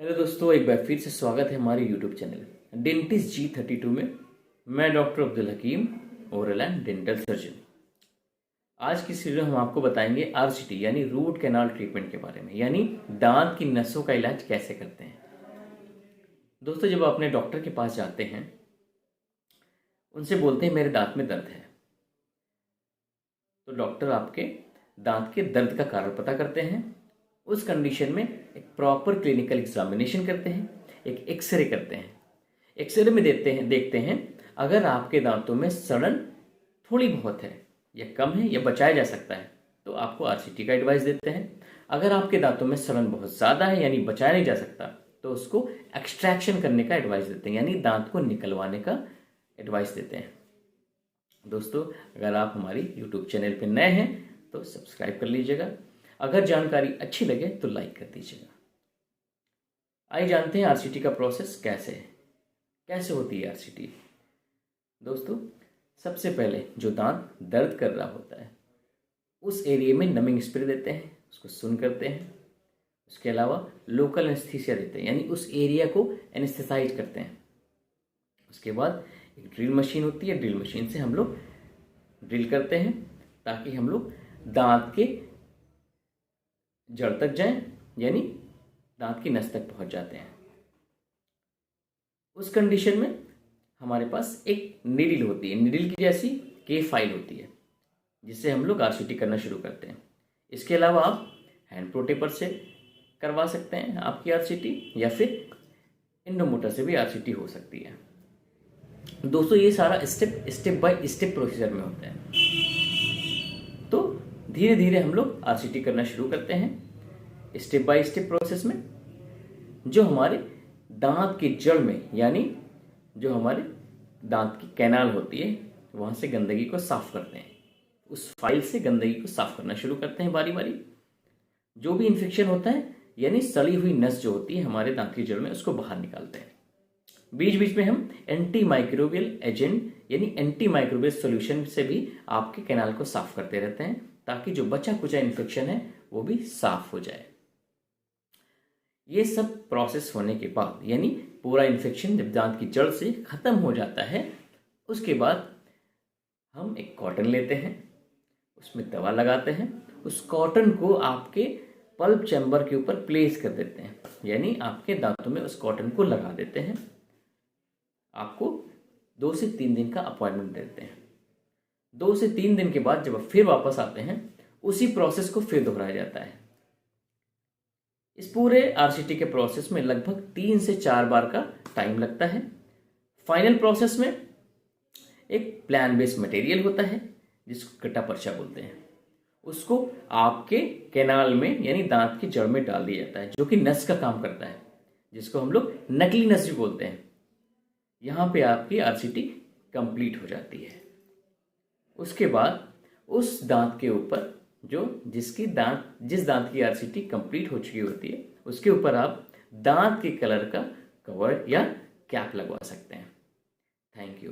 Hello दोस्तों, एक बार फिर से स्वागत है हमारे यूट्यूब चैनल डेंटिस्ट G32 में। मैं doctor Abdul Hakim, oral and dental surgeon. आज की इस वीडियो में हम आपको बताएंगे RCT यानी रूट कैनाल ट्रीटमेंट के बारे में, यानी दांत की नसों का इलाज कैसे करते हैं। दोस्तों, जब आप अपने डॉक्टर के पास जाते हैं, उनसे बोलते हैं मेरे दांत में दर्द है, तो डॉक्टर आपके दांत के दर्द का कारण पता करते हैं। उस कंडीशन में एक प्रॉपर क्लिनिकल एग्जामिनेशन करते हैं, एक एक्सरे करते हैं। एक्सरे में देखते हैं अगर आपके दांतों में सड़न थोड़ी बहुत है या कम है या बचाया जा सकता है, तो आपको RCT का एडवाइस देते हैं। अगर आपके दांतों में सड़न बहुत ज़्यादा है यानी बचाया नहीं जा सकता, तो उसको एक्सट्रैक्शन करने का एडवाइस देते हैं, यानी दांत को निकलवाने का एडवाइस देते हैं। दोस्तों, अगर आप हमारी यूट्यूब चैनल पर नए हैं तो सब्सक्राइब कर लीजिएगा। अगर जानकारी अच्छी लगे तो लाइक कर दीजिएगा। आइए जानते हैं RCT का प्रोसेस कैसे होती है RCT। दोस्तों, सबसे पहले जो दांत दर्द कर रहा होता है उस एरिया में नमिंग स्प्रे देते हैं, उसको सुन करते हैं। उसके अलावा लोकल एनेस्थीसिया देते हैं, यानी उस एरिया को एनेस्थेसाइज करते हैं। उसके बाद एक ड्रिल मशीन होती है, ड्रिल मशीन से हम लोग ड्रिल करते हैं ताकि हम लोग दांत के जड़ तक जाएं, यानी दांत की नस तक पहुंच जाते हैं। उस कंडीशन में हमारे पास एक नीडल होती है, नीडल की जैसी K फाइल होती है, जिससे हम लोग RCT करना शुरू करते हैं। इसके अलावा आप हैंड प्रोटेपर से करवा सकते हैं आपकी RCT, या फिर इंडोमोटर से भी RCT हो सकती है। दोस्तों, ये सारा स्टेप बाय स्टेप प्रोसीजर में होता है। तो धीरे धीरे हम लोग RCT करना शुरू करते हैं स्टेप बाय स्टेप प्रोसेस में। जो हमारे दांत की जड़ में, यानी जो हमारे दांत की कैनाल होती है, वहां से गंदगी को साफ करते हैं। उस फाइल से गंदगी को साफ करना शुरू करते हैं बारी बारी। जो भी इन्फेक्शन होता है, यानी सड़ी हुई नस जो होती है हमारे दांत की जड़ में, उसको बाहर निकालते हैं। बीच बीच में हम एंटी माइक्रोबियल एजेंट यानी एंटी माइक्रोबियल सोल्यूशन से भी आपके कैनाल को साफ करते रहते हैं, ताकि जो बचा कुचा इन्फेक्शन है वो भी साफ हो जाए। ये सब प्रोसेस होने के बाद, यानी पूरा इन्फेक्शन जब दांत की जड़ से खत्म हो जाता है, उसके बाद हम एक कॉटन लेते हैं, उसमें दवा लगाते हैं। उस कॉटन को आपके पल्प चैम्बर के ऊपर प्लेस कर देते हैं, यानी आपके दांतों में उस कॉटन को लगा देते हैं। आपको 2 से 3 दिन का अपॉइंटमेंट देते हैं। 2 से 3 दिन के बाद जब आप फिर वापस आते हैं, उसी प्रोसेस को फिर दोहराया जाता है। इस पूरे RCT के प्रोसेस में लगभग 3 से 4 बार का टाइम लगता है। फाइनल प्रोसेस में एक प्लान बेस्ड मटेरियल होता है, जिसको कटा पर्चा बोलते हैं। उसको आपके कैनाल में, यानी दांत की जड़ में डाल दिया जाता है, जो कि नस का काम करता है, जिसको हम लोग नकली नस भी बोलते हैं। यहाँ पे आपकी RCT कंप्लीट हो जाती है। उसके बाद उस दांत के ऊपर जिस दांत की RCT कंप्लीट हो चुकी होती है, उसके ऊपर आप दांत के कलर का कवर या कैप लगवा सकते हैं। Thank you.